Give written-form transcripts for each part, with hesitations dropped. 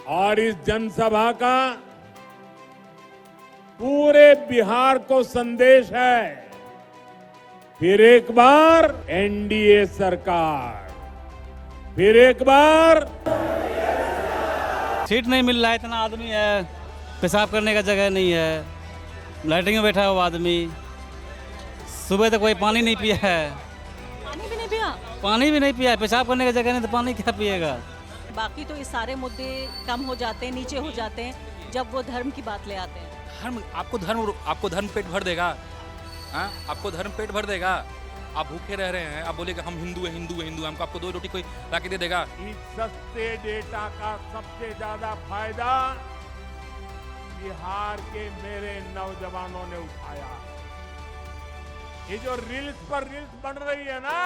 और इस जनसभा का पूरे बिहार को संदेश है, फिर एक बार एनडीए सरकार, फिर एक बार। सीट नहीं मिल रहा है, इतना आदमी है, पेशाब करने का जगह नहीं है, लाइटिंग में बैठा हुआ आदमी, सुबह तक कोई पानी नहीं पिया है। पानी भी नहीं पिया? पानी भी नहीं पिया है, पेशाब करने का जगह नहीं तो पानी क्या पिएगा। बाकी तो ये सारे मुद्दे कम हो जाते हैं, नीचे हो जाते हैं जब वो धर्म की बात ले आते हैं। आपको धर्म पेट भर देगा। हाँ, आपको धर्म पेट भर देगा। आप भूखे रह रहे हैं, आप बोलेगा हम हिंदू हैं, हमको आपको 2 रोटी कोई लाके दे देगा। इस सस्ते डेटा का सबसे ज्यादा फायदा बिहार के मेरे नौजवानों ने उठाया। ये जो रील्स पर रील्स बन रही है ना,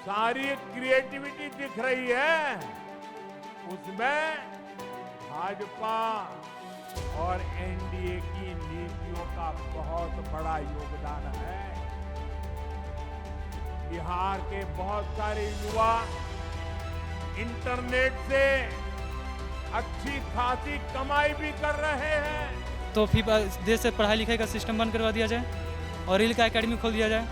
सारी क्रिएटिविटी दिख रही है, उसमें भाजपा और एनडीए की नीतियों का बहुत बड़ा योगदान है। बिहार के बहुत सारे युवा इंटरनेट से अच्छी खासी कमाई भी कर रहे हैं। तो फिर देश से पढ़ाई लिखाई का सिस्टम बंद करवा दिया जाए और रील का एकेडमी खोल दिया जाए।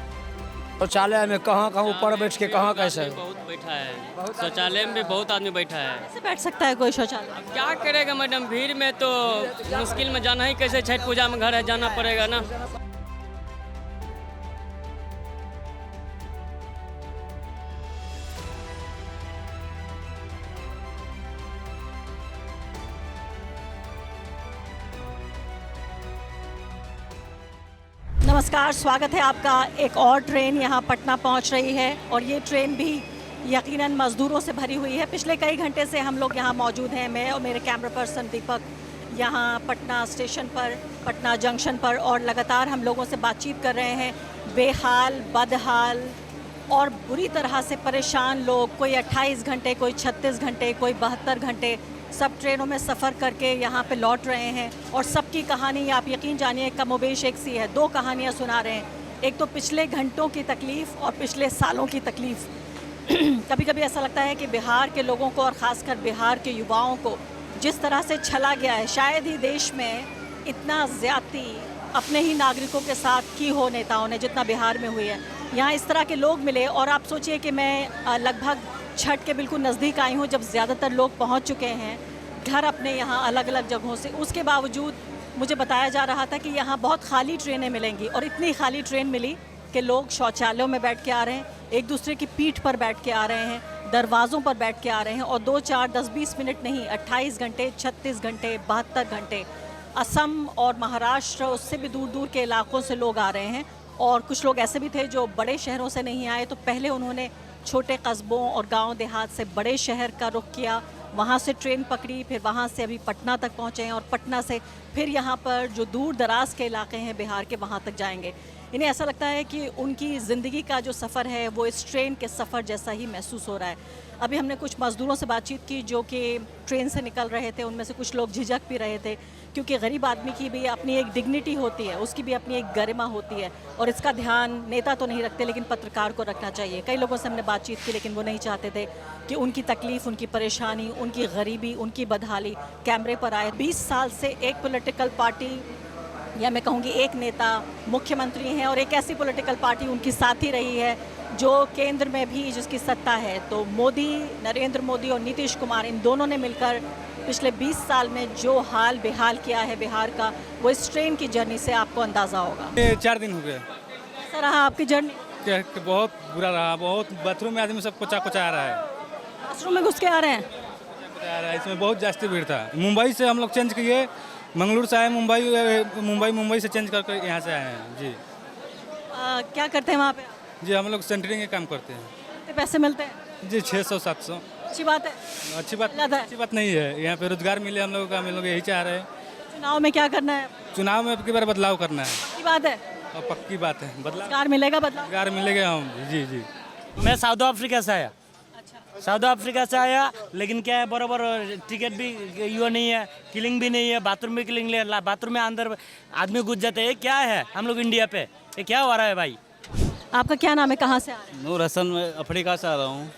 शौचालय में कहाँ ऊपर बैठ के कहाँ कैसे बहुत बैठा है, शौचालय में भी बहुत आदमी बैठा है। कैसे बैठ सकता है कोई शौचालय? अब क्या करेगा मैडम, भीड़ में तो मुश्किल में जाना ही कैसे, छठ पूजा में घर है जाना पड़ेगा ना। नमस्कार, स्वागत है आपका। एक और ट्रेन यहाँ पटना पहुँच रही है और ये ट्रेन भी यकीनन मज़दूरों से भरी हुई है। पिछले कई घंटे से हम लोग यहाँ मौजूद हैं, मैं और मेरे कैमरा पर्सन दीपक यहाँ पटना स्टेशन पर, पटना जंक्शन पर, और लगातार हम लोगों से बातचीत कर रहे हैं। बेहाल, बदहाल और बुरी तरह से परेशान लोग, कोई 28 घंटे, कोई 36 घंटे, कोई 72 घंटे सब ट्रेनों में सफ़र करके यहाँ पे लौट रहे हैं। और सबकी कहानी आप यकीन जानिए कमोबेश एक सी है। 2 कहानियाँ सुना रहे हैं, एक तो पिछले घंटों की तकलीफ़ और पिछले सालों की तकलीफ़। कभी कभी ऐसा लगता है कि बिहार के लोगों को और ख़ासकर बिहार के युवाओं को जिस तरह से छला गया है, शायद ही देश में इतना ज़्यादती अपने ही नागरिकों के साथ की हो नेताओं ने जितना बिहार में हुई है। यहाँ इस तरह के लोग मिले और आप सोचिए कि मैं लगभग छठ के बिल्कुल नज़दीक आई हूँ जब ज़्यादातर लोग पहुँच चुके हैं घर अपने यहाँ अलग अलग जगहों से। उसके बावजूद मुझे बताया जा रहा था कि यहाँ बहुत खाली ट्रेनें मिलेंगी, और इतनी खाली ट्रेन मिली कि लोग शौचालयों में बैठ के आ रहे हैं, एक दूसरे की पीठ पर बैठ के आ रहे हैं, दरवाज़ों पर बैठ के आ रहे हैं। और 2, 4, 10, 20 मिनट नहीं, 28 घंटे, 36 घंटे, 72 घंटे। असम और महाराष्ट्र, उससे भी दूर दूर के इलाकों से लोग आ रहे हैं। और कुछ लोग ऐसे भी थे जो बड़े शहरों से नहीं आए, तो पहले उन्होंने छोटे कस्बों और गांव देहात से बड़े शहर का रुख किया, वहाँ से ट्रेन पकड़ी, फिर वहाँ से अभी पटना तक पहुँचे हैं और पटना से फिर यहाँ पर जो दूर दराज के इलाके हैं बिहार के, वहाँ तक जाएंगे। इन्हें ऐसा लगता है कि उनकी ज़िंदगी का जो सफ़र है वो इस ट्रेन के सफ़र जैसा ही महसूस हो रहा है। अभी हमने कुछ मज़दूरों से बातचीत की जो कि ट्रेन से निकल रहे थे। उनमें से कुछ लोग झिझक भी रहे थे, क्योंकि गरीब आदमी की भी अपनी एक डिग्निटी होती है, उसकी भी अपनी एक गरिमा होती है, और इसका ध्यान नेता तो नहीं रखते लेकिन पत्रकार को रखना चाहिए। कई लोगों से हमने बातचीत की लेकिन वो नहीं चाहते थे कि उनकी तकलीफ़, उनकी परेशानी, उनकी गरीबी, उनकी बदहाली कैमरे पर आए। 20 साल से एक पॉलिटिकल पार्टी, या मैं कहूँगी एक नेता मुख्यमंत्री हैं, और एक ऐसी पॉलिटिकल पार्टी उनकी साथी रही है जो केंद्र में भी जिसकी सत्ता है। तो मोदी, नरेंद्र मोदी और नीतीश कुमार, इन दोनों ने मिलकर पिछले 20 साल में जो हाल बेहाल किया है बिहार का, वो इस ट्रेन की जर्नी से आपको अंदाज़ा होगा। 4 दिन हो गए। कैसा रहा आपकी जर्नी? बहुत बुरा रहा, बहुत बाथरूम में आदमी सब कुचा आ रहा है, बाथरूम में घुस के आ रहे हैं। इसमें बहुत जास्ती भीड़ था। मुंबई से हम लोग चेंज किए, मंगलुरु से आए, मुंबई से चेंज करके यहाँ से आए हैं जी। क्या करते हैं वहाँ पे? जी हम लोग सेंटरिंग के काम करते हैं। कितने पैसे मिलते हैं? जी 600-700। अच्छी बात है। अच्छी बात नहीं है। यहाँ पे रोजगार मिले हम लोगों का, हम लोग यही चाह रहे हैं। चुनाव में क्या करना है? चुनाव में अब की बार बदलाव करना है। अच्छी बात है, और पक्की बात है, रोजगार मिलेगा, रोजगार मिलेगा। हम जी मैं साउथ अफ्रीका से आया। साउथ अफ्रीका से आया, लेकिन क्या है, बराबर टिकट भी यो नहीं है, किलिंग भी नहीं है, बाथरूम भी किलिंग ले, बाथरूम में अंदर आदमी घुस जाते हैं। क्या है हम लोग इंडिया पे, ये क्या हो रहा है भाई? आपका क्या नाम है, कहाँ से आ रहे हैं? नूर हसन, मैं अफ्रीका से आ रहा हूँ।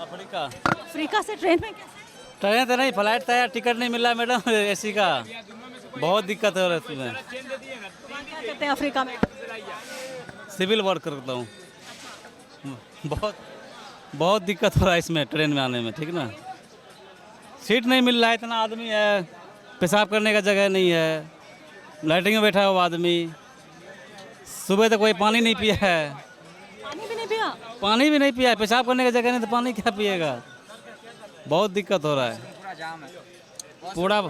अफ्रीका अफ्रीका से ट्रेन में कैसे? ट्रेन तो नहीं, फ्लाइट था यार, टिकट नहीं मिला मैडम एसी का, बहुत दिक्कत हो रहा है इसमें। वहाँ क्या करते हैं अफ्रीका में? सिविल वर्क करता हूँ। बहुत बहुत दिक्कत हो रहा है इसमें ट्रेन में आने में, ठीक ना। सीट नहीं मिल रहा है, इतना आदमी है, पेशाब करने का जगह नहीं है, लाइटिंग में बैठा हुआ आदमी, सुबह तक कोई पानी नहीं पिया है, पानी भी नहीं पिया? पानी भी नहीं पिया है, पेशाब करने का जगह नहीं तो पानी क्या पिएगा। बहुत दिक्कत हो रहा है, पूरा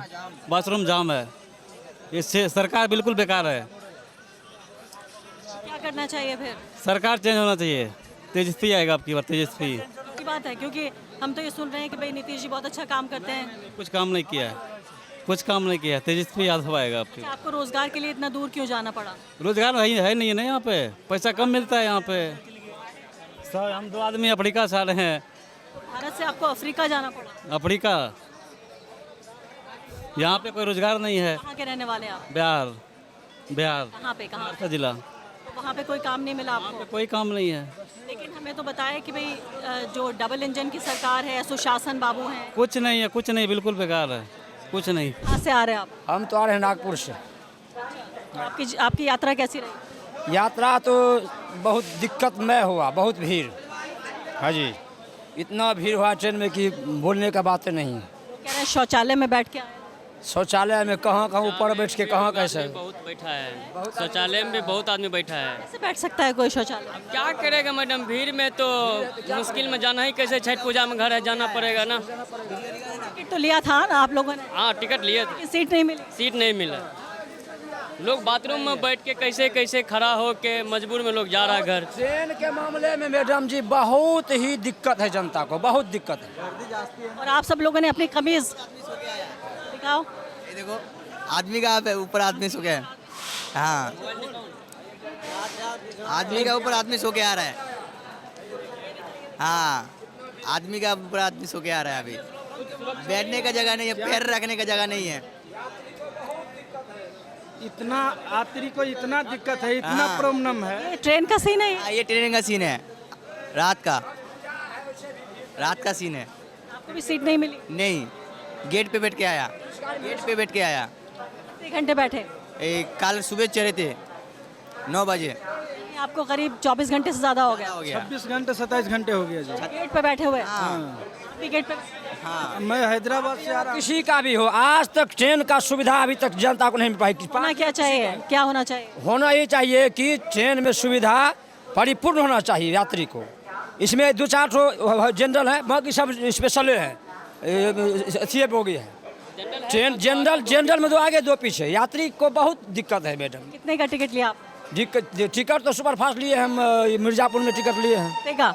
बाथरूम जाम है। इससे सरकार बिल्कुल बेकार है, क्या करना चाहिए फिर? सरकार चेंज होना चाहिए। तेजस्वी आएगा आपकी बार, तेजस्वी। की बात है, क्योंकि हम तो ये सुन रहे हैं कि भाई नीतीश जी बहुत अच्छा काम करते हैं। कुछ काम नहीं किया है, कुछ काम नहीं किया। तेजस्वी यादव आएगा आपकी। अच्छा, आपको रोजगार के लिए इतना दूर क्यों जाना पड़ा? रोजगार है नहीं है ना यहाँ पे, पैसा कम मिलता है यहाँ पे। सर हम 2 आदमी अफ्रीका से आ रहे हैं। भारत से आपको अफ्रीका जाना पड़ा? अफ्रीका, यहाँ पे कोई रोजगार नहीं है। कहाँ के रहने वाले हैं आप? बिहार, बिहार कहाँ पे, कहाँ? का जिला। तो वहाँ पे कोई काम नहीं मिला आपको? कोई काम नहीं है, लेकिन हमें तो बताया कि भाई जो डबल इंजन की सरकार है, सुशासन बाबू हैं। कुछ नहीं है, कुछ नहीं, बिल्कुल बेकार है, कुछ नहीं। कहाँ से आ रहे हैं आप? हम तो आ रहे हैं नागपुर से। आपकी यात्रा कैसी रही? यात्रा तो बहुत दिक्कतमय हुआ, बहुत भीड़। हाँ जी, इतना भीड़ हुआ ट्रेन में कि बोलने का बात नहीं। कह रहे हैं शौचालय में बैठ के आए हैं। शौचालय में कहाँ कहाँ ऊपर बैठ के कहाँ कैसे। बहुत बैठा है, शौचालय में भी बहुत आदमी बैठा है। कैसे बैठ सकता है कोई शौचालय? क्या करेगा मैडम, भीड़ में तो मुश्किल में जाना ही कैसे, छठ पूजा में घर है, जाना पड़ेगा ना। टिकट तो लिया था ना आप लोगों ने? हाँ टिकट लिए थे, सीट नहीं मिली? सीट नहीं मिला। लोग बाथरूम में बैठ के कैसे कैसे खड़ा हो के मजबूर में लोग जा रहा है घर। ट्रेन के मामले में मैडम जी बहुत ही दिक्कत है, जनता को बहुत दिक्कत है। और आप सब लोगों ने अपनी कमीज दिखाओ। ये देखो आदमी का ऊपर आदमी सो गया है। हाँ आदमी का ऊपर आदमी सो के आ रहा है। हाँ आदमी का ऊपर आदमी सो के आ रहा है। अभी बैठने का जगह नहीं है, पैर रखने का जगह नहीं है। इतना यात्री को इतना दिक्कत है, इतना हाँ। प्रॉब्लम है। ये ट्रेन का सीन है? हाँ, ये ट्रेन का सीन है, रात का सीन है। आपको भी सीट नहीं मिली? नहीं, गेट पे बैठ के आया, गेट पे बैठ के आया। कितने घंटे बैठे? कल सुबह चढ़े थे 9 बजे। आपको करीब 24 घंटे से ज्यादा हो गया। हो गया। 26 घंटे 27 घंटे हो गया जी। गेट पे बैठे हुए? हाँ। आप भी गेट पे? हाँ मैं हैदराबाद से आ रहा हूँ। किसी का भी हो, आज तक ट्रेन का सुविधा अभी तक जनता को नहीं मिल पाई। होना क्या चाहिए, क्या होना चाहिए? होना ये चाहिए कि ट्रेन में सुविधा परिपूर्ण होना चाहिए यात्री को। इसमें 2-4 ठो जनरल है, बाकी सब स्पेशल है, सी बोगी है। ट्रेन जनरल में 2 आगे 2 पीछे, यात्री को बहुत दिक्कत है मैडम। कितने का टिकट लिया आप? टिकट तो सुपर फास्ट लिए हम, मिर्जापुर में टिकट लिए हैं, देगा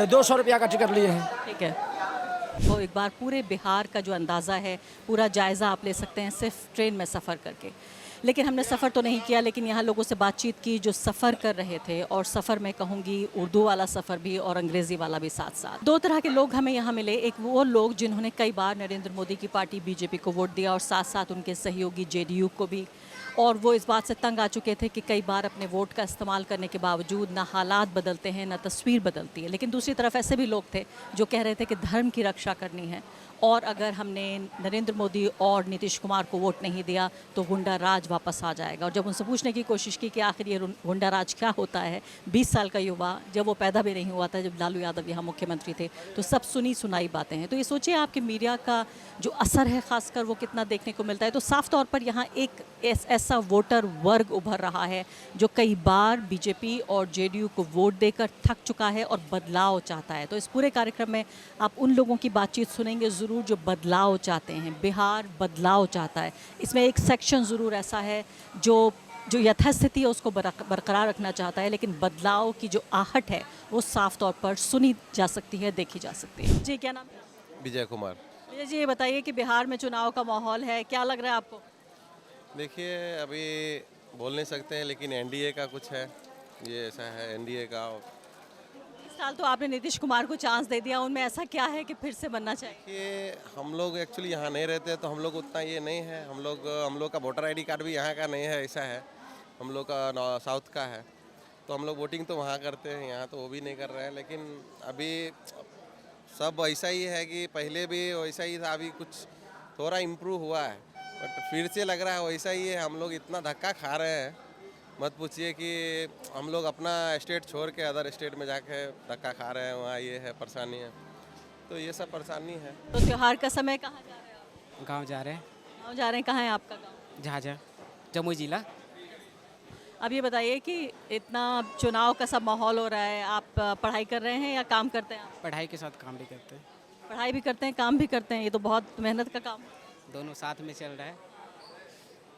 200 रुपया का टिकट लिए हैं। ठीक है। तो एक बार पूरे बिहार का जो अंदाज़ा है, पूरा जायज़ा आप ले सकते हैं सिर्फ ट्रेन में सफ़र करके। लेकिन हमने सफ़र तो नहीं किया, लेकिन यहाँ लोगों से बातचीत की जो सफ़र कर रहे थे, और सफ़र में कहूँगी उर्दू वाला सफ़र भी और अंग्रेज़ी वाला भी साथ साथ। 2 तरह के लोग हमें यहाँ मिले। एक वो लोग जिन्होंने कई बार नरेंद्र मोदी की पार्टी बीजेपी को वोट दिया, और साथ साथ उनके सहयोगी जेडीयू को भी, और वो इस बात से तंग आ चुके थे कि कई बार अपने वोट का इस्तेमाल करने के बावजूद ना हालात बदलते हैं, ना तस्वीर बदलती है। लेकिन दूसरी तरफ ऐसे भी लोग थे जो कह रहे थे कि धर्म की रक्षा करनी है, और अगर हमने नरेंद्र मोदी और नीतीश कुमार को वोट नहीं दिया तो गुंडा राज वापस आ जाएगा। और जब उनसे पूछने की कोशिश की कि आखिर ये गुंडा राज क्या होता है, 20 साल का युवा, जब वो पैदा भी नहीं हुआ था, जब लालू यादव यहाँ मुख्यमंत्री थे, तो सब सुनी सुनाई बातें हैं। तो ये सोचिए आपके मीडिया का जो असर है खासकर, वो कितना देखने को मिलता है। तो साफ तौर पर यहाँ एक ऐसा वोटर वर्ग उभर रहा है जो कई बार बीजेपी और जेडीयू को वोट देकर थक चुका है और बदलाव चाहता है। तो इस पूरे कार्यक्रम में आप उन लोगों की बातचीत सुनेंगे ज़रूर जो बदलाव चाहते हैं। बिहार बदलाव चाहता है। इसमें एक सेक्शन ज़रूर ऐसा है जो यथास्थिति है उसको बरकरार रखना चाहता है, लेकिन बदलाव की जो आहट है वो साफ तौर पर सुनी जा सकती है, देखी जा सकती है। जी क्या नाम है? विजय कुमार। विजय जी, ये बताइए कि बिहार में चुनाव का माहौल है, क्या लग रहा है आपको? देखिए अभी बोल नहीं सकते हैं, लेकिन एनडीए का कुछ है, ये ऐसा है एनडीए का। इस साल तो आपने नीतीश कुमार को चांस दे दिया, उनमें ऐसा क्या है कि फिर से बनना चाहिए? कि हम लोग एक्चुअली यहाँ नहीं रहते, तो हम लोग उतना ये नहीं है। हम लोग का वोटर आईडी कार्ड भी यहाँ का नहीं है, ऐसा है। हम लोग का साउथ का है, तो हम लोग वोटिंग तो वहाँ करते हैं, यहाँ तो वो भी नहीं कर रहे हैं। लेकिन अभी सब वैसा ही है कि पहले भी वैसा ही था, अभी कुछ थोड़ा इम्प्रूव हुआ है, बट फिर से लग रहा है वैसा ही है। हम लोग इतना धक्का खा रहे हैं, मत पूछिए कि हम लोग अपना स्टेट छोड़ के अदर स्टेट में जाके धक्का खा रहे हैं, वहाँ ये है परेशानी है, तो ये सब परेशानी है। तो त्योहार का समय कहाँ जा रहे हैं आप? गांव जा रहे हैं, गाँव जा रहे हैं, कहाँ है आपका गाँव? झाझा, जमुई जिला। अब ये बताइए कि इतना चुनाव का सब माहौल हो रहा है, आप पढ़ाई कर रहे हैं या काम करते हैं आप? पढ़ाई के साथ काम भी करते हैं, पढ़ाई भी करते हैं, काम भी करते हैं, ये तो बहुत मेहनत का काम है। दोनों साथ में चल रहा है।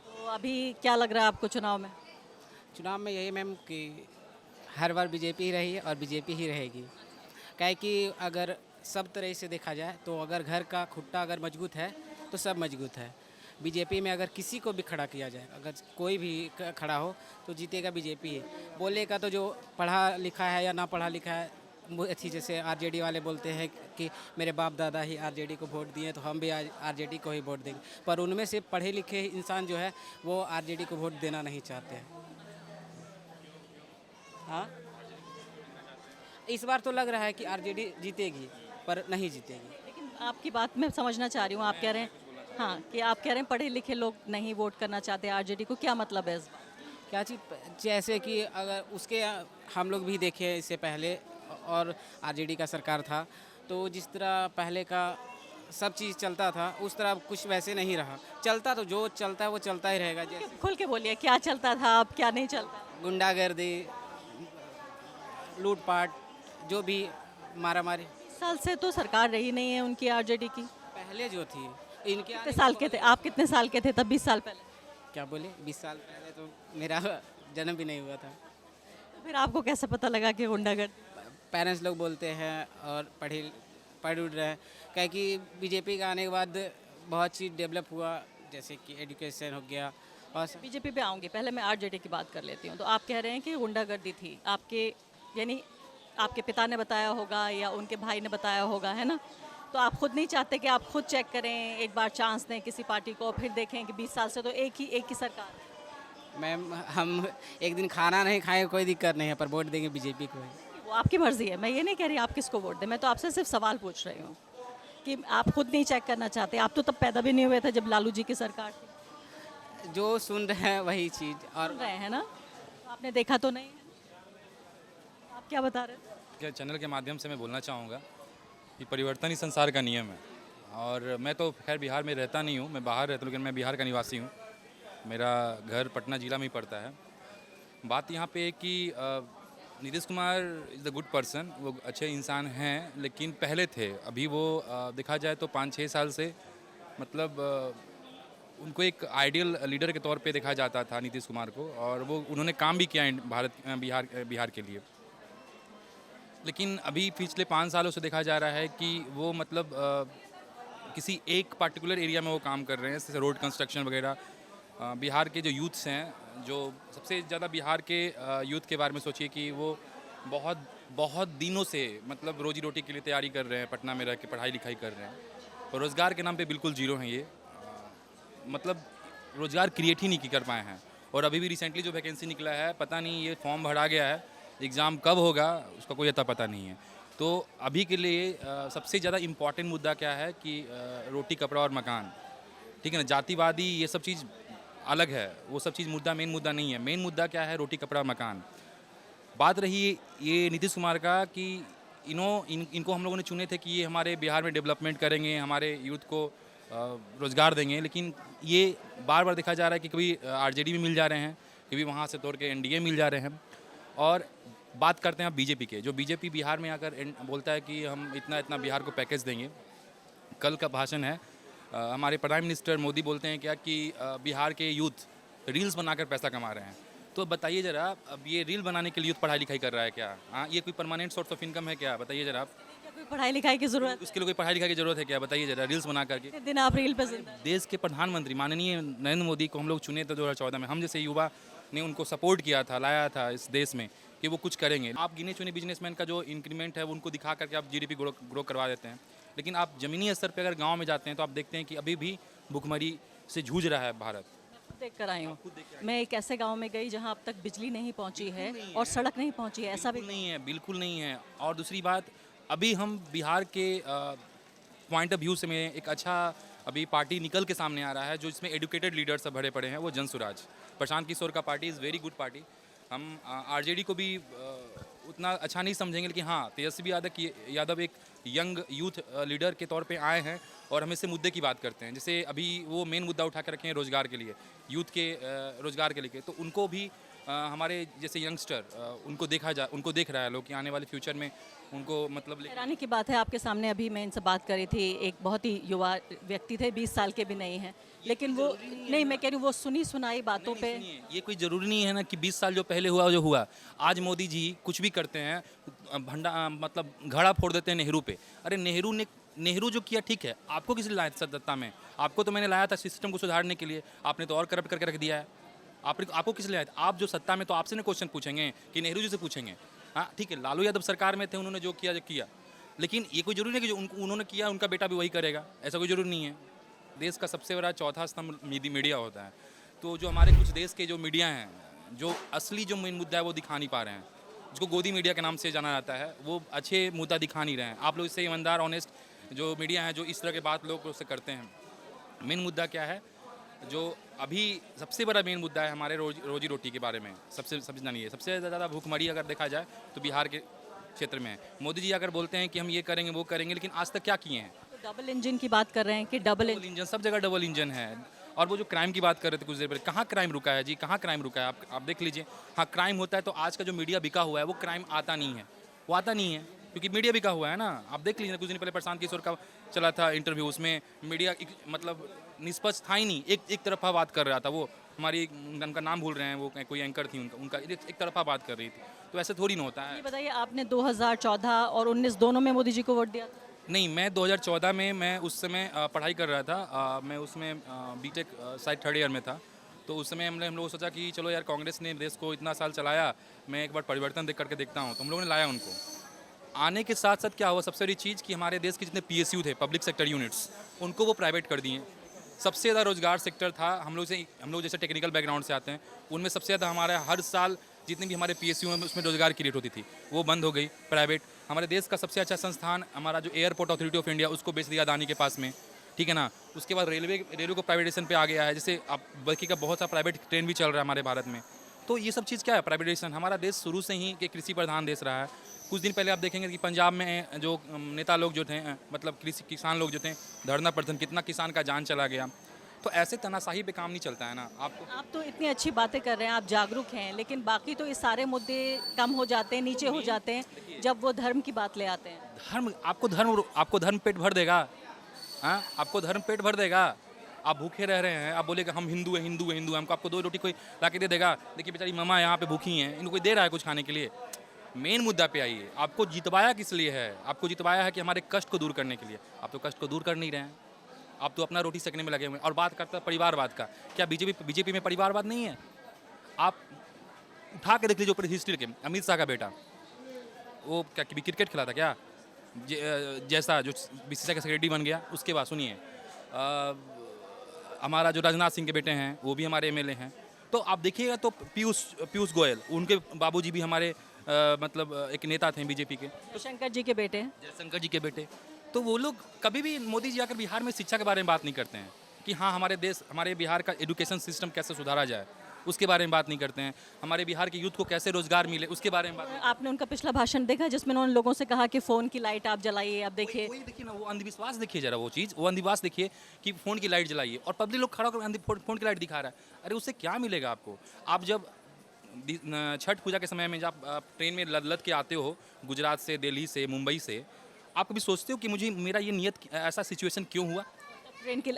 तो अभी क्या लग रहा है आपको चुनाव में? चुनाव में यही मैम कि हर बार बीजेपी ही रही है और बीजेपी ही रहेगी। क्या है कि अगर सब तरह से देखा जाए तो अगर घर का खुट्टा अगर मजबूत है तो सब मजबूत है। बीजेपी में अगर किसी को भी खड़ा किया जाए, अगर कोई भी खड़ा हो तो जीतेगा बीजेपी है। बोलेगा तो जो पढ़ा लिखा है या ना पढ़ा लिखा है, वो अच्छी जैसे आरजेडी वाले बोलते हैं कि मेरे बाप दादा ही आरजेडी को वोट दिए तो हम भी आरजेडी को ही वोट देंगे, पर उनमें से पढ़े लिखे इंसान जो है वो आरजेडी को वोट देना नहीं चाहते हैं। हाँ, इस बार तो लग रहा है कि आरजेडी जीतेगी, पर नहीं जीतेगी। लेकिन आपकी बात मैं समझना चाह रही हूँ, आप कह रहे हैं हाँ कि आप कह रहे हैं पढ़े लिखे लोग नहीं वोट करना चाहते आरजेडी को, क्या मतलब है इस बात? क्या चीज़, जैसे कि अगर उसके हम लोग भी देखे इससे पहले और आरजेडी का सरकार था, तो जिस तरह पहले का सब चीज़ चलता था उस तरह कुछ वैसे नहीं रहा। चलता तो जो चलता है वो चलता ही रहेगा। जैसे खुल के बोलिए, क्या चलता था अब क्या नहीं चलता? गुंडागर्दी, लूटपाट, जो भी मारा मारी। इस साल से तो सरकार रही नहीं है उनकी आरजेडी की। पहले जो थी इनके कितने साल के थे आप? कितने साल के थे तब? 20 साल पहले? क्या बोले, 20 साल पहले तो मेरा जन्म भी नहीं हुआ था। फिर आपको कैसे पता लगा कि गुंडागर्दी? पेरेंट्स लोग बोलते हैं और पढ़ उड़ रहे हैं। क्या कि बीजेपी का आने के बाद बहुत चीज़ डेवलप हुआ, जैसे कि एजुकेशन हो गया। और बीजेपी पे आऊँगी, पहले मैं आरजेडी की बात कर लेती हूँ। तो आप कह रहे हैं कि गुंडागर्दी थी, आपके यानी आपके पिता ने बताया होगा या उनके भाई ने बताया होगा, है ना? तो आप खुद नहीं चाहते कि आप खुद चेक करें, एक बार चांस दें किसी पार्टी को, फिर देखें कि 20 साल से तो एक ही सरकार है। मैम, हम एक दिन खाना नहीं खाएं कोई दिक्कत नहीं है, पर वोट देंगे बीजेपी को। वो आपकी मर्जी है, मैं ये नहीं कह रही आप किसको वोट दें, मैं तो आपसे सिर्फ सवाल पूछ रही हूँ कि आप खुद नहीं चेक करना चाहते। आप तो तब पैदा भी नहीं हुए थे जब लालू जी की सरकार थी। जो सुन रहे हैं वही चीज़ और सुन रहे हैं ना, आपने देखा तो नहीं है। आप क्या बता रहे थे? क्या चैनल के माध्यम से मैं बोलना चाहूँगा कि परिवर्तन ही संसार का नियम है। और मैं तो खैर बिहार में रहता नहीं हूँ, मैं बाहर रहता हूँ, लेकिन मैं बिहार का निवासी हूँ। मेरा घर पटना ज़िला में ही पड़ता है। बात यहाँ पे है कि Nitish Kumar is a good person, वो अच्छे इंसान हैं, लेकिन पहले थे। अभी वो देखा जाए तो 5-6 साल से मतलब उनको एक आइडियल लीडर के तौर पे देखा जाता था नीतीश कुमार को, और वो उन्होंने काम भी किया बिहार के लिए। लेकिन अभी पिछले 5 सालों से देखा जा रहा है कि वो मतलब किसी एक पार्टिकुलर एरिया में वो काम कर रहे हैं, जैसे रोड कंस्ट्रक्शन वगैरह। बिहार के जो यूथ्स हैं, जो सबसे ज़्यादा बिहार के यूथ के बारे में सोचिए कि वो बहुत दिनों से मतलब रोजी रोटी के लिए तैयारी कर रहे हैं, पटना में रह के पढ़ाई लिखाई कर रहे हैं, और रोज़गार के नाम पे बिल्कुल जीरो हैं ये। मतलब रोज़गार क्रिएट ही नहीं कर पाए हैं। और अभी भी रिसेंटली जो वैकेंसी निकला है, पता नहीं ये फॉर्म भरा गया है, एग्ज़ाम कब होगा उसका कोई अता पता नहीं है। तो अभी के लिए सबसे ज़्यादा इम्पॉर्टेंट मुद्दा क्या है कि रोटी कपड़ा और मकान, ठीक है ना। जातिवादी ये सब चीज़ अलग है, वो सब चीज़ मेन मुद्दा नहीं है। मेन मुद्दा क्या है, रोटी कपड़ा मकान। बात रही ये नीतीश कुमार का कि इनको हम लोगों ने चुने थे कि ये हमारे बिहार में डेवलपमेंट करेंगे, हमारे यूथ को रोज़गार देंगे, लेकिन ये बार बार देखा जा रहा है कि कभी आरजेडी में मिल जा रहे हैं, कभी वहाँ से तोड़ के एनडीए मिल जा रहे हैं। और बात करते हैं आप बीजेपी के, जो बीजेपी बिहार में आकर बोलता है कि हम इतना बिहार को पैकेज देंगे। कल का भाषण है, हमारे प्राइम मिनिस्टर मोदी बोलते हैं क्या कि बिहार के यूथ रील्स बनाकर पैसा कमा रहे हैं। तो बताइए ज़रा, अब ये रील बनाने के लिए यूथ पढ़ाई लिखाई कर रहा है क्या? हाँ, ये कोई परमानेंट सोर्स ऑफ इनकम है क्या? बताइए ज़रा आप। कोई पढ़ाई लिखाई की ज़रूरत? उसके लिए कोई पढ़ाई लिखाई की ज़रूरत है क्या? बताइए ज़रा। रील्स बना करके दिन आप रील पे जिंदा। देश के प्रधानमंत्री माननीय नरेंद्र मोदी को हम लोग चुने थे 2014 में। हम जैसे युवा ने उनको सपोर्ट किया था, लाया था इस देश में कि वो कुछ करेंगे। आप गिने चुने बिजनेसमैन का जो इंक्रीमेंट है वो उनको दिखा करके आप जीडीपी ग्रो करवा देते हैं, लेकिन आप ज़मीनी स्तर पे अगर गांव में जाते हैं तो आप देखते हैं कि अभी भी भुखमरी से जूझ रहा है भारत। देख कर आई हूँ, मैं एक ऐसे गांव में गई जहां अब तक बिजली नहीं पहुंची है और सड़क नहीं पहुंची है, ऐसा भी नहीं है, बिल्कुल नहीं है। और दूसरी बात, अभी हम बिहार के पॉइंट ऑफ व्यू से में एक अच्छा अभी पार्टी निकल के सामने आ रहा है जो इसमें एडुकेटेड लीडर सब भरे पड़े हैं, वो जन स्वराज। प्रशांत किशोर का party is very good party. हम आरजेडी को भी उतना अच्छा नहीं समझेंगे, लेकिन हाँ तेजस्वी यादव एक यंग यूथ लीडर के तौर पे आए हैं और हम इससे मुद्दे की बात करते हैं। जैसे अभी वो मेन मुद्दा उठा कर रखे हैं रोज़गार के लिए, यूथ के रोज़गार के लिए, तो उनको भी हमारे जैसे यंगस्टर उनको देख रहा है लोग कि आने वाले फ्यूचर में उनको मतलब हैरानी की बात है, आपके सामने अभी मैं इनसे बात करी थी, एक बहुत ही युवा व्यक्ति थे, 20 साल के भी नहीं हैं, लेकिन वो नहीं, मैं कह रही हूँ वो सुनी सुनाई बातों पे। ये कोई ज़रूरी नहीं है ना कि 20 साल जो पहले हुआ जो हुआ। आज मोदी जी कुछ भी करते हैं, मतलब घड़ा फोड़ देते हैं नेहरू पे। अरे नेहरू जो किया ठीक है, आपको किस लिए लाया था सत्ता में? आपको तो मैंने लाया था सिस्टम को सुधारने के लिए, आपने तो और करप्ट करके रख दिया है। आपको किस लिए लाया था? आप जो सत्ता में, तो आपसे ना क्वेश्चन पूछेंगे कि नेहरू जी से पूछेंगे। हाँ ठीक है, लालू यादव सरकार में थे, उन्होंने जो किया, लेकिन ये कोई जरूरी नहीं कि जो उन्होंने किया उनका बेटा भी वही करेगा, ऐसा कोई जरूरी नहीं है। देश का सबसे बड़ा चौथा स्तंभ मीडिया होता है। तो जो हमारे कुछ देश के जो मीडिया हैं, जो असली जो मेन मुद्दा है वो दिखा नहीं पा रहे हैं, जिसको गोदी मीडिया के नाम से जाना जाता है, वो अच्छे मुद्दा दिखा नहीं रहे हैं। आप लोग इससे ईमानदार ऑनेस्ट जो मीडिया हैं, जो इस तरह के बात लोग से करते हैं। मेन मुद्दा क्या है? जो अभी सबसे बड़ा मेन मुद्दा है हमारे रोजी रोटी के बारे में, सबसे जानिए है। सबसे ज़्यादा भूखमरी अगर देखा जाए तो बिहार के क्षेत्र में है। मोदी जी अगर बोलते हैं कि हम ये करेंगे वो करेंगे, लेकिन आज तक क्या किए हैं? तो डबल इंजन की बात कर रहे हैं कि डबल इंजन, सब जगह डबल इंजन है। और वो जो क्राइम की बात कर रहे थे कुछ देर पहले, कहाँ क्राइम रुका है जी? कहाँ क्राइम रुका है? आप देख लीजिए। हाँ क्राइम होता है तो आज का जो मीडिया बिका हुआ है वो क्राइम आता नहीं है, वो आता नहीं है क्योंकि मीडिया बिका हुआ है ना। आप देख लीजिए, कुछ दिन पहले प्रशांत किशोर का चला था इंटरव्यू, उसमें मीडिया मतलब निष्पक्ष था ही नहीं, एक तरफा बात कर रहा था। वो हमारी, उनका नाम भूल रहे हैं, वो कोई एंकर थी, उनका एक तरफा बात कर रही थी, तो ऐसे थोड़ी ना होता है। ये बताइए, आपने 2014 और 19 दोनों में मोदी जी को वोट दिया? नहीं, मैं 2014 में, मैं उस समय पढ़ाई कर रहा था, मैं उसमें बीटेक शायद 3rd ईयर में था। तो उस समय हम लोग सोचा कि चलो यार, कांग्रेस ने देश को इतना साल चलाया, मैं एक बार परिवर्तन करके देखता हूँ, तो हम लोगों ने लाया उनको। आने के साथ साथ क्या हुआ, सबसे बड़ी चीज़ कि हमारे देश के जितने PSU थे, पब्लिक सेक्टर यूनिट्स, उनको वो प्राइवेट कर दिए। सबसे ज़्यादा रोजगार सेक्टर था, हम लोग जैसे टेक्निकल बैकग्राउंड से आते हैं, उनमें सबसे ज़्यादा हमारा हर साल जितने भी हमारे PSU हैं उसमें रोजगार क्रिएट होती थी, वो बंद हो गई प्राइवेट। हमारे देश का सबसे अच्छा संस्थान हमारा जो एयरपोर्ट अथॉरिटी ऑफ इंडिया, उसको बेच दिया अदानी के पास में, ठीक है ना। उसके बाद रेलवे को प्राइवेटाइजेशन पे आ गया है, जैसे अब बाकी का बहुत सा प्राइवेट ट्रेन भी चल रहा है हमारे भारत में। तो ये सब चीज़ क्या है? प्राइवेटाइजेशन। हमारा देश शुरू से ही कि कृषि प्रधान देश रहा है। कुछ दिन पहले आप देखेंगे कि पंजाब में जो नेता लोग जो थे, मतलब किसान लोग जो थे, धरना प्रदर्शन, कितना किसान का जान चला गया। तो ऐसे तनाशाही पे काम नहीं चलता है ना। आप तो इतनी अच्छी बातें कर रहे हैं, आप जागरूक हैं, लेकिन बाकी तो ये सारे मुद्दे कम हो जाते हैं, नीचे हो जाते हैं जब वो धर्म की बात ले आते हैं। आपको धर्म पेट भर देगा? हाँ, आपको धर्म पेट भर देगा? आप भूखे रह रहे हैं, आप बोलेगा हम हिंदू हैं, हमको आपको 2 रोटी कोई ला के दे देगा? देखिए बेचारी ममा यहाँ पे भूखी हैं, इनको कोई दे रहा है कुछ खाने के लिए? मेन मुद्दा पे आइए। आपको जितवाया किस लिए है? आपको जितवाया है कि हमारे कष्ट को दूर करने के लिए। आप तो कष्ट को दूर कर नहीं रहे हैं, आप तो अपना रोटी सेकने में लगे हुए हैं। और बात करता है परिवारवाद का, क्या बीजेपी में परिवारवाद नहीं है? आप उठा के देख लीजिए ऊपर हिस्ट्री के, अमित शाह का बेटा, वो क्या कभी क्रिकेट खेला था क्या? जैसा जो BCCI का सेक्रेटरी बन गया, उसके बाद सुनिए हमारा जो राजनाथ सिंह के बेटे हैं, वो भी हमारे MLA हैं। तो आप देखिएगा तो पीयूष गोयल, उनके बाबूजी भी हमारे मतलब एक नेता थे बीजेपी के। जयशंकर जी के बेटे हैं। जयशंकर जी के बेटे। तो वो लोग कभी भी, मोदी जी आकर बिहार में शिक्षा के बारे में बात नहीं करते हैं कि हाँ हमारे बिहार का एजुकेशन सिस्टम कैसे सुधारा जाए, उसके बारे में बात नहीं करते हैं। हमारे बिहार के यूथ को कैसे रोजगार मिले, उसके बारे में बात नहीं। आपने उनका पिछला भाषण देखा जिसमें उन्होंने लोगों से कहा कि फ़ोन की लाइट आप जलाइए? अब देखिए, वही देखिए ना, वो अंधविश्वास देखिए जरा, वो चीज़, वो अंधविश्वास देखिए कि फ़ोन की लाइट जलाइए, और पब्लिक लोग खड़ा होकर फ़ोन की लाइट दिखा रहा है। अरे उससे क्या मिलेगा आपको? आप जब छठ पूजा के समय में जब आप ट्रेन में लद के आते हो गुजरात से, दिल्ली से, मुंबई से, आप कभी सोचते हो कि मेरा ये नियत ऐसा सिचुएशन क्यों हुआ? ट्रेन की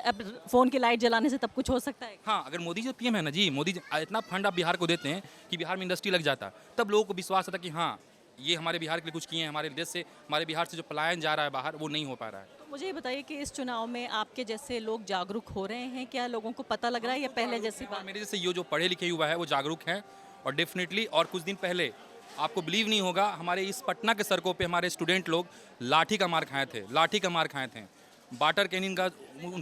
फ़ोन की लाइट जलाने से तब कुछ हो सकता है? हाँ, अगर मोदी जी PM है ना जी, मोदी जी इतना फंड आप बिहार को देते हैं कि बिहार में इंडस्ट्री लग जाता, तब लोगों को विश्वास आता कि हाँ ये हमारे बिहार के लिए कुछ किए हैं, हमारे देश से, हमारे बिहार से जो पलायन जा रहा है बाहर, वो नहीं हो पा रहा है। मुझे ये बताइए कि इस चुनाव में आपके जैसे लोग जागरूक हो रहे हैं क्या? लोगों को पता लग रहा है या पहले जैसी बात? मेरे जैसे ये जो पढ़े लिखे युवा है वो जागरूक हैं, और डेफिनेटली। और कुछ दिन पहले आपको बिलीव नहीं होगा, हमारे इस पटना के सड़कों पे हमारे स्टूडेंट लोग लाठी का मार खाए थे, वाटर कैनिंग का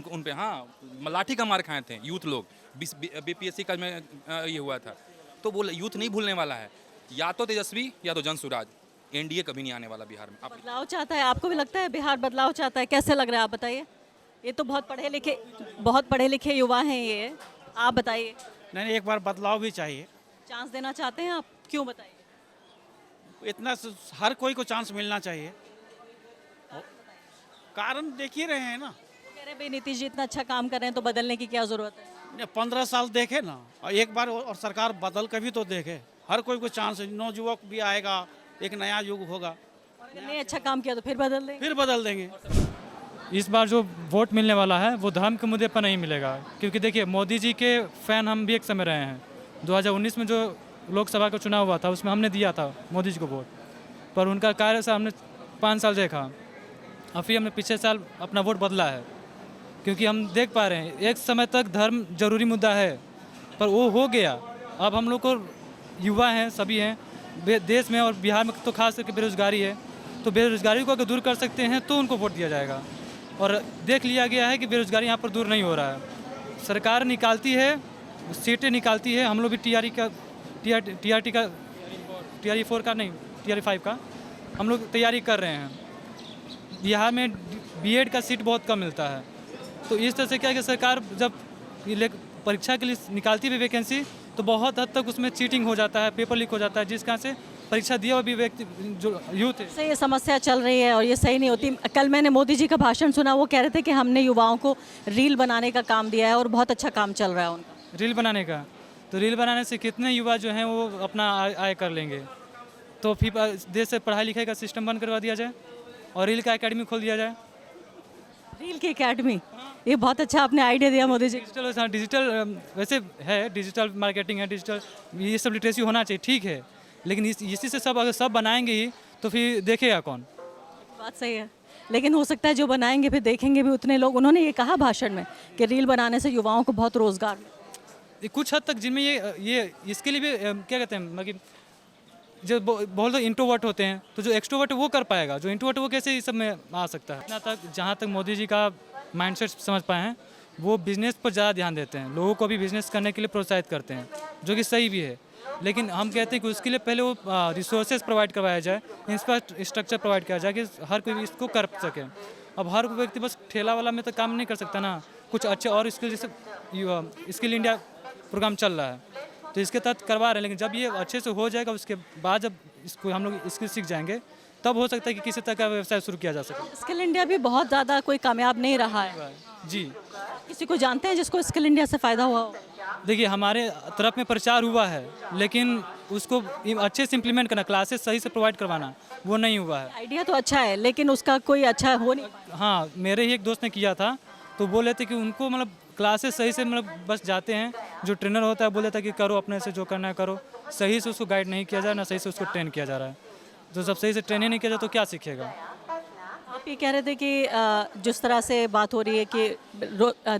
उन पे, हाँ, लाठी का मार खाए थे यूथ लोग। BPSC का में ये हुआ था। तो वो यूथ नहीं भूलने वाला है, या तो तेजस्वी या तो जन स्वराज। एनडीए कभी नहीं आने वाला बिहार में। आप बदलाव चाहता है, आपको भी लगता है बिहार बदलाव चाहता है? कैसे लग रहा है आप बताइए? ये तो बहुत पढ़े लिखे युवा हैं ये, आप बताइए। नहीं, एक बार बदलाव भी चाहिए। चांस देना चाहते हैं आप, क्यों बताइए? हर कोई को चांस मिलना चाहिए। कारण देख ही रहे हैं ना। कह रहे भाई नीतीश जी इतना अच्छा काम कर रहे हैं तो बदलने की क्या जरूरत है? 15 साल देखे ना, और एक बार और सरकार बदल के भी तो देखे। हर कोई को चांस, नौजुवक भी आएगा, एक नया युग होगा, और अगर नहीं अच्छा काम किया तो फिर बदल देंगे। इस बार जो वोट मिलने वाला है वो धर्म के मुद्दे पर नहीं मिलेगा, क्योंकि देखिए मोदी जी के फैन हम भी एक समय रहे हैं। 2019 में जो लोकसभा का चुनाव हुआ था उसमें हमने दिया था मोदी जी को वोट, पर उनका कार्य से हमने 5 साल देखा, और फिर हमने पिछले साल अपना वोट बदला है, क्योंकि हम देख पा रहे हैं एक समय तक धर्म जरूरी मुद्दा है, पर वो हो गया। अब हम लोग को युवा हैं, सभी हैं देश में, और बिहार में तो खास करके बेरोजगारी है, तो बेरोजगारी को अगर दूर कर सकते हैं तो उनको वोट दिया जाएगा। और देख लिया गया है कि बेरोजगारी यहाँ पर दूर नहीं हो रहा है। सरकार निकालती है, सीटें निकालती है, हम लोग भी TRE-4 का नहीं, TRE-5 का हम लोग तैयारी कर रहे हैं। बिहार में बीएड का सीट बहुत कम मिलता है, तो इस तरह से क्या है कि सरकार जब परीक्षा के लिए निकालती है वैकेंसी, तो बहुत हद तक उसमें चीटिंग हो जाता है, पेपर लीक हो जाता है, जिस कारण से परीक्षा दिया हुआ भी व्यक्ति जो यूथ है से ये समस्या चल रही है और ये सही नहीं होती। कल मैंने मोदी जी का भाषण सुना, वो कह रहे थे कि हमने युवाओं को रील बनाने का काम दिया है और बहुत अच्छा काम चल रहा है उनका। रील बनाने का, तो रील बनाने से कितने युवा जो हैं वो अपना आय कर लेंगे। तो फिर देश से पढ़ाई लिखाई का सिस्टम बंद करवा दिया जाए और रील का एकेडमी खोल दिया जाए। रील की एकेडमी, ये बहुत अच्छा आपने आइडिया दिया मोदी जी। डिजिटल वैसे है, डिजिटल मार्केटिंग है, डिजिटल ये सब लिटरेसी होना चाहिए, ठीक है, लेकिन इसी से सब अगर सब बनाएंगे ही तो फिर देखेगा कौन? बात सही है, लेकिन हो सकता है जो बनाएंगे फिर देखेंगे भी उतने लोग। उन्होंने ये कहा भाषण में कि रील बनाने से युवाओं को बहुत रोजगार मिले। कुछ हद तक जिनमें ये इसके लिए भी क्या कहते हैं, मतलब जो बहुत लोग इंट्रोवर्ट होते हैं, तो जो एक्सट्रोवर्ट वो कर पाएगा, जो इंट्रोवर्ट वो कैसे इस सब में आ सकता है। इतना तक जहाँ तक मोदी जी का माइंडसेट समझ पाए हैं, वो बिजनेस पर ज़्यादा ध्यान देते हैं, लोगों को भी बिजनेस करने के लिए प्रोत्साहित करते हैं, जो कि सही भी है। लेकिन हम कहते हैं कि उसके लिए पहले वो रिसोर्सेज प्रोवाइड करवाया जाए, इंफ्रास्ट्रक्चर प्रोवाइड किया जाए कि हर कोई इसको कर सके। अब हर व्यक्ति बस ठेला वाला में तो काम नहीं कर सकता ना, कुछ अच्छे और स्किल, जैसे स्किल इंडिया प्रोग्राम चल रहा है तो इसके तहत करवा रहे हैं। लेकिन जब ये अच्छे से हो जाएगा, उसके बाद जब इसको हम लोग स्किल सीख जाएंगे, तब हो सकता है कि किसी तरह का व्यवसाय शुरू किया जा सके। स्किल इंडिया भी बहुत ज़्यादा कोई कामयाब नहीं रहा है जी। किसी को जानते हैं जिसको स्किल इंडिया से फ़ायदा हुआ हो? देखिए हमारे तरफ में प्रचार हुआ है, लेकिन उसको अच्छे से इम्प्लीमेंट करना, क्लासेस सही से प्रोवाइड करवाना, वो नहीं हुआ है। आइडिया तो अच्छा है लेकिन उसका कोई अच्छा हो नहीं। हाँ, मेरे ही एक दोस्त ने किया था, तो बोले थे कि उनको मतलब क्लासेस सही से मतलब बस जाते हैं, जो ट्रेनर होता है बोले था कि करो अपने से जो करना है करो, सही से उसको गाइड नहीं किया जा रहा, ना सही से उसको ट्रेन किया जा रहा है। तो जब सही से ट्रेन ही नहीं किया जाए तो क्या सीखेगा? आप ये कह रहे थे कि जिस तरह से बात हो रही है कि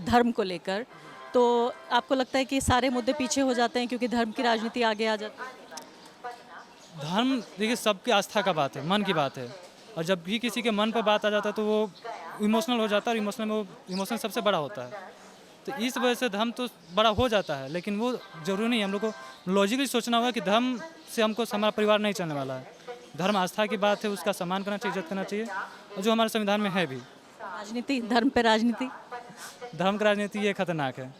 धर्म को लेकर, तो आपको लगता है कि सारे मुद्दे पीछे हो जाते हैं क्योंकि धर्म की राजनीति आगे आ जाती है? धर्म देखिए सबकी आस्था का बात है, मन की बात है, और जब भी किसी के मन पर बात आ जाता है तो वो इमोशनल हो जाता है, और इमोशन सबसे बड़ा होता है। तो इस वजह से धर्म तो बड़ा हो जाता है, लेकिन वो जरूरी नहीं। हम लोग को लॉजिकली सोचना होगा कि धर्म से हमको हमारा परिवार नहीं चलने वाला है। धर्म आस्था की बात है, उसका सम्मान करना चाहिए, इज्जत करना चाहिए, और जो हमारे संविधान में है भी। राजनीति, धर्म पे राजनीति, धर्म की राजनीति ये खतरनाक है,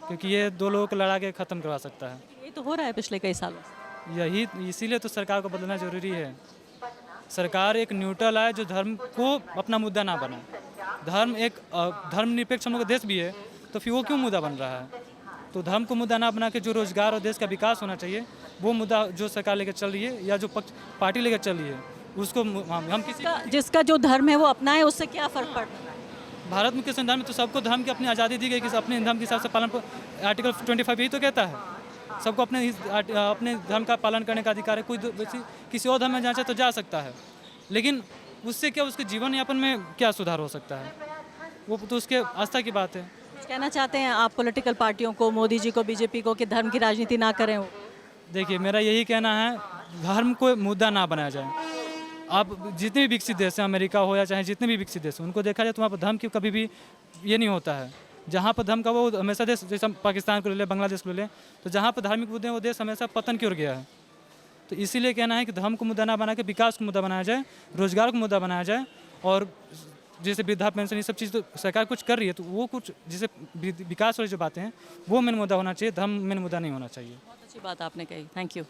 क्योंकि ये दो लोगों को लड़ा के ख़त्म करवा सकता है। ये तो हो रहा है पिछले कई सालों से। यही इसीलिए तो सरकार को बदलना जरूरी है। सरकार एक न्यूट्रल है जो धर्म को अपना मुद्दा ना बनाए। धर्म एक धर्मनिरपेक्ष हम लोग का देश भी है, तो फिर वो क्यों मुद्दा बन रहा है? तो धर्म को मुद्दा ना बना के जो रोजगार और देश का विकास होना चाहिए, वो मुद्दा जो सरकार लेकर चल रही है या जो पार्टी लेकर चल रही है, उसको हम किसी जिसका जो धर्म है वो अपनाए, उससे क्या फ़र्क पड़ता है? भारत के संविधान में तो सबको धर्म की अपनी आज़ादी दी गई कि अपने धर्म के हिसाब से पालन। आर्टिकल 25 यही तो कहता है, सबको अपने धर्म का पालन करने का अधिकार है। कोई किसी और धर्म में जाना चाहे तो जा सकता है, लेकिन उससे क्या उसके जीवन यापन में क्या सुधार हो सकता है? वो तो उसके आस्था की बात है। कहना चाहते हैं आप पॉलिटिकल पार्टियों को, मोदी जी को, बीजेपी को, कि धर्म की राजनीति ना करें? वो देखिए मेरा यही कहना है, धर्म को मुद्दा ना बनाया जाए। आप जितने भी विकसित देश हैं, अमेरिका हो या चाहे जितने भी विकसित देश हैं, उनको देखा जाए तो वहाँ पर धर्म की कभी भी ये नहीं होता है। जहाँ पर धर्म का वो हमेशा देश, जैसे पाकिस्तान को ले लें, बांग्लादेश को ले लें, तो जहाँ पर धार्मिक मुद्दे हैं वो देश हमेशा पतन की ओर गया है। तो इसीलिए कहना है कि धर्म को मुद्दा ना बना के विकास को मुद्दा बनाया जाए, रोजगार को मुद्दा बनाया जाए। और जैसे वृद्धा पेंशन ये सब चीज़ तो सरकार कुछ कर रही है, तो वो कुछ जैसे विकास वाली जो बातें हैं वो मेन मुद्दा होना चाहिए, धर्म मेन मुद्दा नहीं होना चाहिए। बहुत अच्छी बात आपने कही, थैंक यू।